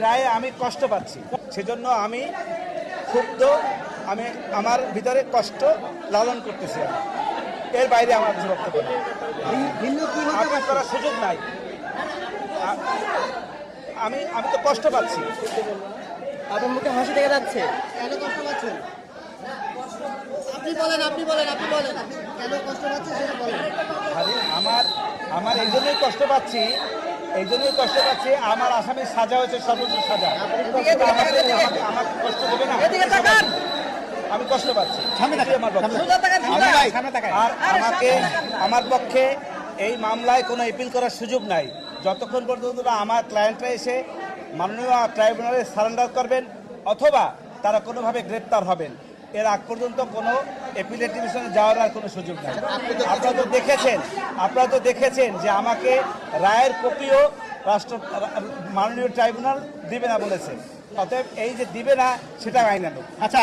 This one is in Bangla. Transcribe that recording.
রায়ে আমি কষ্ট পাচ্ছি, সেজন্য আমি ক্ষুব্ধ, আমি আমার ভিতরে কষ্ট লালন করতেছি। এর বাইরে আমার কিছু বক্তব্য নেই। আপিল করার সুযোগ নাই। আমি তো কষ্ট পাচ্ছি। আপনার মুখে হাসি দেখা যাচ্ছে। কেন কষ্ট পাচ্ছেন? আপনি বলেন কেন কষ্ট পাচ্ছেন সেটা বলেন। আমার এই জন্যই কষ্ট পাচ্ছি, আমার আসামির সাজা হয়েছে সর্বোচ্চ সাজা। আমাকে কষ্ট দেবে না, আমি কষ্ট পাচ্ছি। আর আমার পক্ষে এই মামলায় কোনো অ্যাপিল করার সুযোগ নাই যতক্ষণ পর্যন্ত আমার ক্লায়েন্টরা এসে মাননীয় ট্রাইব্যুনালে সারেন্ডার করবেন অথবা তারা কোনোভাবে গ্রেপ্তার হবেন। এর আগ পর্যন্ত কোনো অ্যাপিলেট ডিভিশনে যাওয়ার আর কোনো সুযোগ নেই। আপনারা তো দেখেছেন যে আমাকে রায়ের কপিও মাননীয় ট্রাইব্যুনাল দিবে না বলেছে। অতএব এই যে দিবে না সেটা আইনানুগ। আচ্ছা।